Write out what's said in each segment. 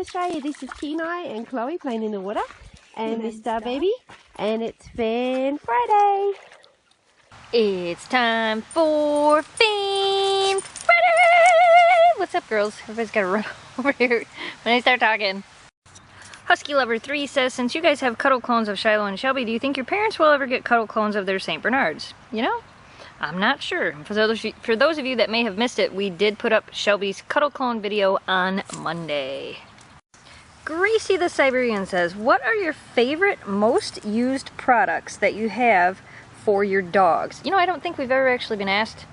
Australia. This is Kenai and Chloe playing in the water, and Miss Star Baby, and it's Fan Friday. It's time for Fan Friday! What's up, girls? Everybody's gotta run over here when I start talking. Husky Lover 3 says, since you guys have cuddle clones of Shiloh and Shelby, do you think your parents will ever get cuddle clones of their St. Bernards? You know, I'm not sure. For those of you that may have missed it, we did put up Shelby's cuddle clone video on Monday. Gracie the Siberian says, what are your favorite, most used products that you have for your dogs? You know, I don't think we've ever actually been asked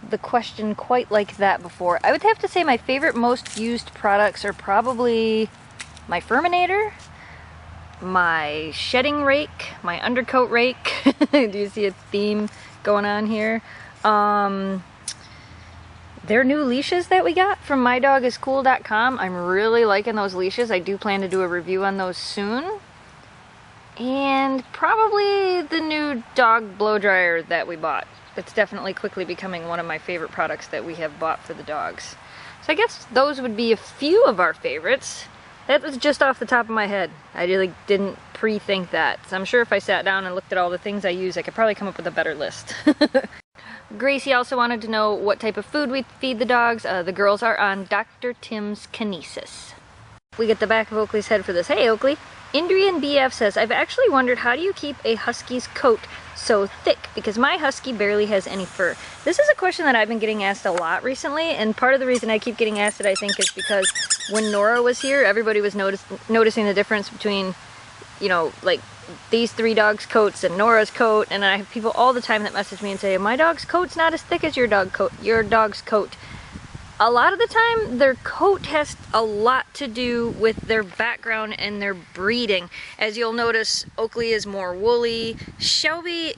the question quite like that before. I would have to say my favorite, most used products are probably my Furminator, my shedding rake, my undercoat rake. Do you see a theme going on here? Their new leashes that we got from mydogiscool.com. I'm really liking those leashes. I do plan to do a review on those soon. And probably the new dog blow dryer that we bought. It's definitely quickly becoming one of my favorite products that we have bought for the dogs. So I guess those would be a few of our favorites. That was just off the top of my head. I really didn't pre-think that. So I'm sure if I sat down and looked at all the things I use, I could probably come up with a better list. Gracie also wanted to know what type of food we feed the dogs. The girls are on Dr. Tim's Kinesis. We get the back of Oakley's head for this. Hey, Oakley. Indrian BF says, I've actually wondered, how do you keep a Husky's coat so thick? Because my Husky barely has any fur. This is a question that I've been getting asked a lot recently, and part of the reason I keep getting asked it, I think, is because when Nora was here, everybody was noticing the difference between, you know, like these three dogs' coats and Nora's coat, and I have people all the time that message me and say, my dog's coat's not as thick as your dog's coat. A lot of the time, their coat has a lot to do with their background and their breeding. As you'll notice, Oakley is more woolly. Shelby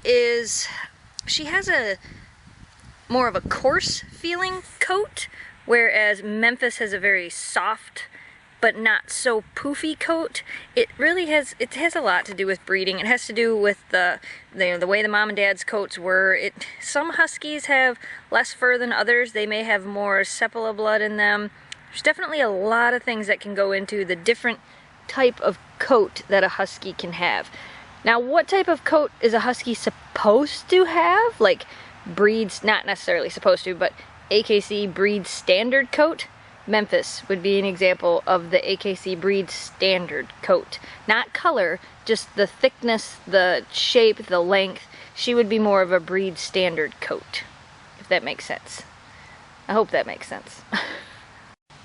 she has a more of a coarse feeling coat, whereas Memphis has a very soft but not so poofy coat. It has a lot to do with breeding. It has to do with the way the mom and dad's coats were. Some Huskies have less fur than others. They may have more Sepala blood in them. There's definitely a lot of things that can go into the different type of coat that a Husky can have. Now, what type of coat is a Husky supposed to have? Like breeds, not necessarily supposed to, but AKC breed standard coat? Memphis would be an example of the AKC breed standard coat. Not color, just the thickness, the shape, the length. She would be more of a breed standard coat, if that makes sense. I hope that makes sense.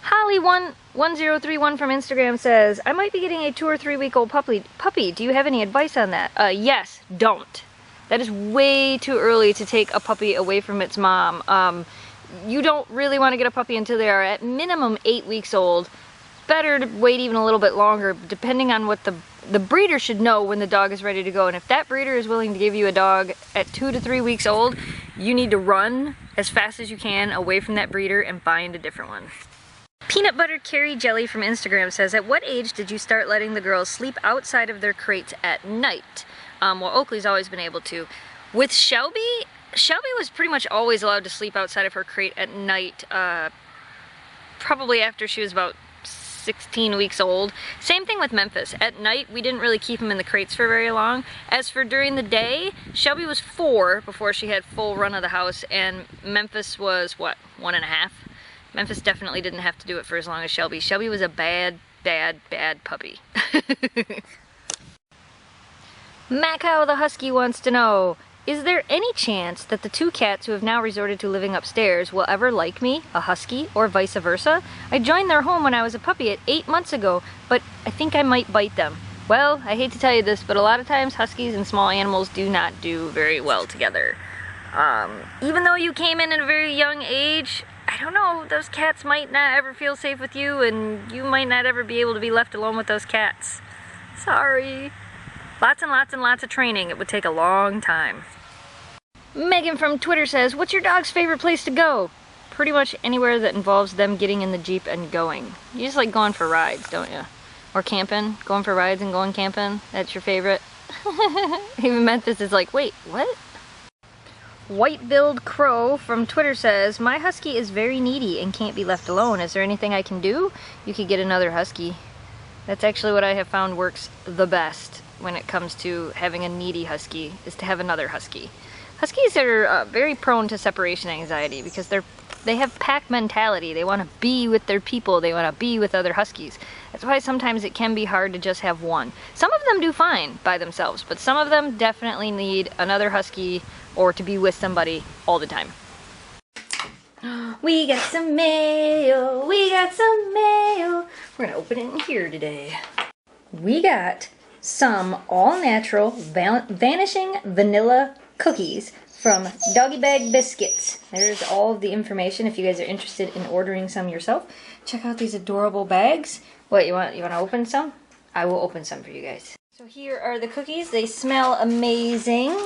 Holly1031 from Instagram says, I might be getting a 2 or 3 week old puppy. Do you have any advice on that? Yes, don't. That is way too early to take a puppy away from its mom. You don't really want to get a puppy until they are at minimum 8 weeks old. Better to wait even a little bit longer, depending on what the breeder should know when the dog is ready to go. And if that breeder is willing to give you a dog at 2 to 3 weeks old, you need to run as fast as you can away from that breeder and find a different one. Peanut Butter Carrie Jelly from Instagram says, at what age did you start letting the girls sleep outside of their crates at night? Well, Oakley's always been able to. With Shelby was pretty much always allowed to sleep outside of her crate at night, probably after she was about 16 weeks old. Same thing with Memphis. At night, we didn't really keep him in the crates for very long. As for during the day, Shelby was 4 before she had full run of the house, and Memphis was, what, 1.5? Memphis definitely didn't have to do it for as long as Shelby. Shelby was a bad, bad, bad puppy. Macau the Husky wants to know, is there any chance that the 2 cats who have now resorted to living upstairs will ever like me, a Husky, or vice versa? I joined their home when I was a puppy at 8 months ago, but I think I might bite them. Well, I hate to tell you this, but a lot of times Huskies and small animals do not do very well together. Even though you came in at a very young age, I don't know, those cats might not ever feel safe with you, and you might not ever be able to be left alone with those cats. Sorry. Lots and lots and lots of training. It would take a long time. Megan from Twitter says, what's your dog's favorite place to go? Pretty much anywhere that involves them getting in the Jeep and going. You just like going for rides, don't you? Or camping, going for rides and going camping. That's your favorite. Even Memphis is like, wait, what? White-billed Crow from Twitter says, my Husky is very needy and can't be left alone. Is there anything I can do? You could get another Husky. That's actually what I have found works the best when it comes to having a needy husky, is to have another husky. Huskies are very prone to separation anxiety because they have pack mentality. They want to be with their people. They want to be with other huskies. That's why sometimes it can be hard to just have one. Some of them do fine by themselves, but some of them definitely need another husky or to be with somebody all the time. We got some mail. We got some mail. We're gonna open it in here today. We got some all-natural vanishing vanilla cookies from Doggy Bag Biscuits. There's all of the information if you guys are interested in ordering some yourself. Check out these adorable bags. What, you want to open some? I will open some for you guys. So here are the cookies. They smell amazing.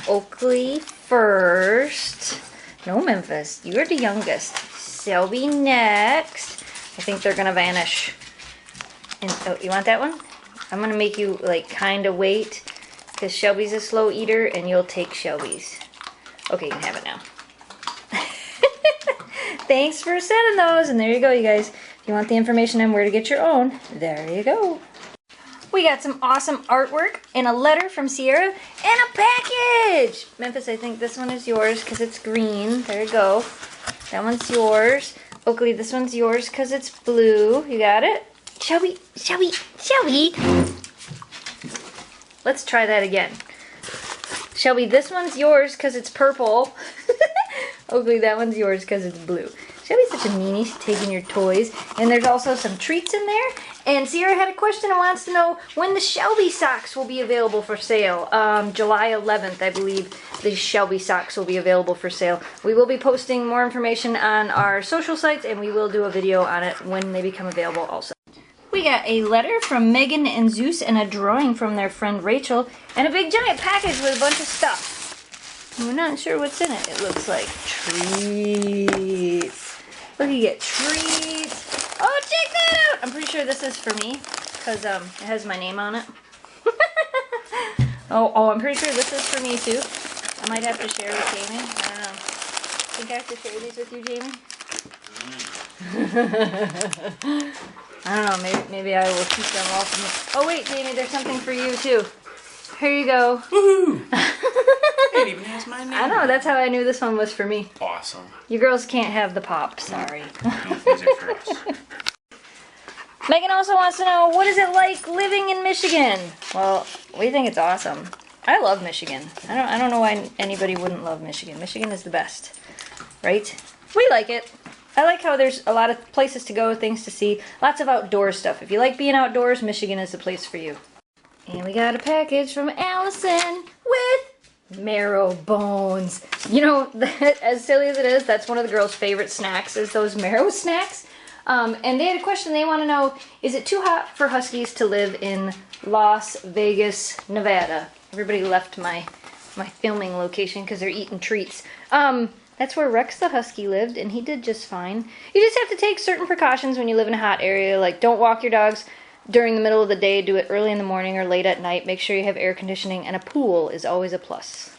Oakley first. No, Memphis, you're the youngest. Shelby next. I think they're gonna vanish. And oh, you want that one? I'm gonna make you like kind of wait, because Shelby's a slow eater and you'll take Shelby's. Okay, you can have it now. Thanks for sending those, and there you go, you guys. If you want the information on where to get your own, there you go. We got some awesome artwork and a letter from Sierra and a package! Memphis, I think this one is yours because it's green. There you go. That one's yours. Oakley, this one's yours because it's blue. You got it? Shelby, Shelby, Shelby! Let's try that again. Shelby, this one's yours because it's purple. Oakley, that one's yours because it's blue. Shelby's such a meanie. She's taking your toys. And there's also some treats in there. And Sierra had a question and wants to know when the Shelby socks will be available for sale. July 11th, I believe, the Shelby socks will be available for sale. We will be posting more information on our social sites, and we will do a video on it when they become available also. We got a letter from Megan and Zeus and a drawing from their friend Rachel, and a big giant package with a bunch of stuff. We're not sure what's in it. It looks like treats. Look, you get treats. Oh, check that out! I'm pretty sure this is for me, because it has my name on it. oh, I'm pretty sure this is for me, too. I might have to share with Jamie. I don't know. Think I have to share these with you, Jamie? I don't know, maybe I will keep them all from me. Oh, wait, Jamie, there's something for you, too. Here you go. Woohoo! It even has my name. I know, that's how I knew this one was for me. Awesome. You girls can't have the pop, sorry. These are for us. Megan also wants to know, what is it like living in Michigan? Well, we think it's awesome. I love Michigan. I don't know why anybody wouldn't love Michigan. Michigan is the best, right? We like it. I like how there's a lot of places to go, things to see, lots of outdoor stuff. If you like being outdoors, Michigan is the place for you. And we got a package from Allison with marrow bones. You know, as silly as it is, that's one of the girls' favorite snacks, is those marrow snacks. And they had a question. They want to know, is it too hot for Huskies to live in Las Vegas, Nevada? Everybody left my filming location because they're eating treats. That's where Rex the Husky lived, and he did just fine. You just have to take certain precautions when you live in a hot area, like don't walk your dogs during the middle of the day, do it early in the morning or late at night. Make sure you have air conditioning, and a pool is always a plus.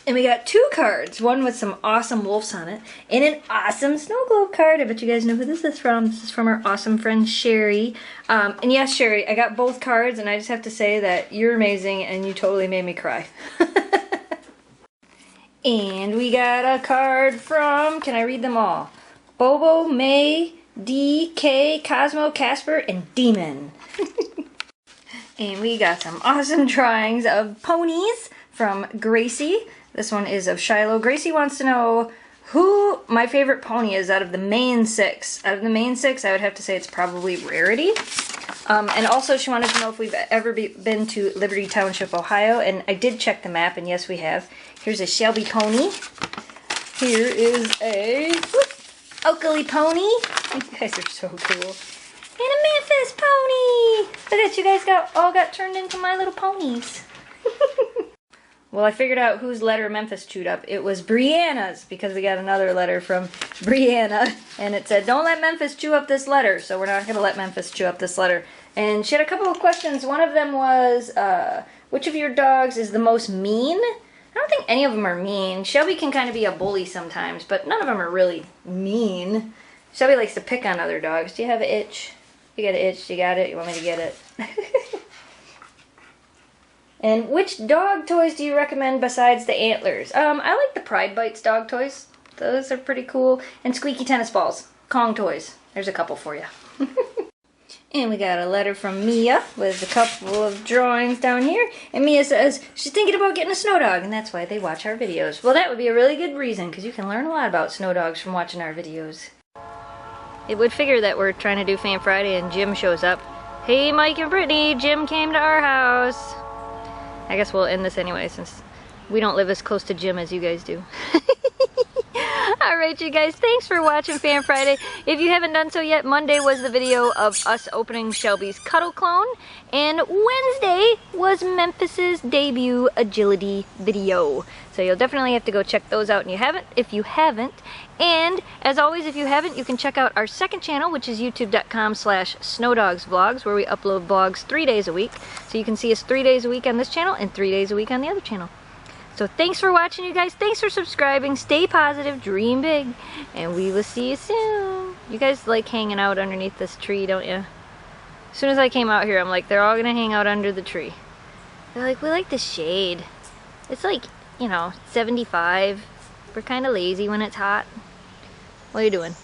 And we got two cards, one with some awesome wolves on it, and an awesome snow globe card. I bet you guys know who this is from. This is from our awesome friend Sherry. And yes, Sherry, I got both cards, and I just have to say that you're amazing, and you totally made me cry. And we got a card from, can I read them all? Bobo, May, D, K, Cosmo, Casper, and Demon. And we got some awesome drawings of ponies from Gracie. This one is of Shiloh. Gracie wants to know who my favorite pony is out of the main six. Out of the main six, I would have to say it's probably Rarity. And also she wanted to know if we've ever been to Liberty Township, Ohio. And I did check the map, and yes, we have. Here's a Shelby pony. Here is a Oakley pony. You guys are so cool. And a Memphis pony. Look at you guys all got turned into My Little Ponies. Well, I figured out whose letter Memphis chewed up. It was Brianna's, because we got another letter from Brianna, and it said, don't let Memphis chew up this letter, so we're not going to let Memphis chew up this letter. And she had a couple of questions. One of them was, which of your dogs is the most mean? I don't think any of them are mean. Shelby can kind of be a bully sometimes, but none of them are really mean. Shelby likes to pick on other dogs. Do you have an itch? You got it itched, you got it, you want me to get it. And which dog toys do you recommend besides the antlers? I like the Pride Bites dog toys. Those are pretty cool. And squeaky tennis balls. Kong toys. There's a couple for you. And we got a letter from Mia with a couple of drawings down here. And Mia says she's thinking about getting a snow dog, and that's why they watch our videos. Well, that would be a really good reason, because you can learn a lot about snow dogs from watching our videos. It would figure that we're trying to do Fan Friday and Jim shows up. Hey, Mike and Brittany, Jim came to our house. I guess we'll end this anyway, since we don't live as close to Jim as you guys do. Alright, you guys, thanks for watching Fan Friday. If you haven't done so yet, Monday was the video of us opening Shelby's Cuddle Clone, and Wednesday was Memphis's debut agility video. So you'll definitely have to go check those out if you haven't. And as always, if you haven't, you can check out our second channel, which is youtube.com/snowdogsvlogs, where we upload vlogs 3 days a week. So you can see us 3 days a week on this channel and 3 days a week on the other channel. So thanks for watching, you guys. Thanks for subscribing. Stay positive, dream big, and we will see you soon. You guys like hanging out underneath this tree, don't you? As soon as I came out here, I'm like, they're all gonna hang out under the tree. They're like, we like the shade. It's like, you know, 75. We're kind of lazy when it's hot. What are you doing?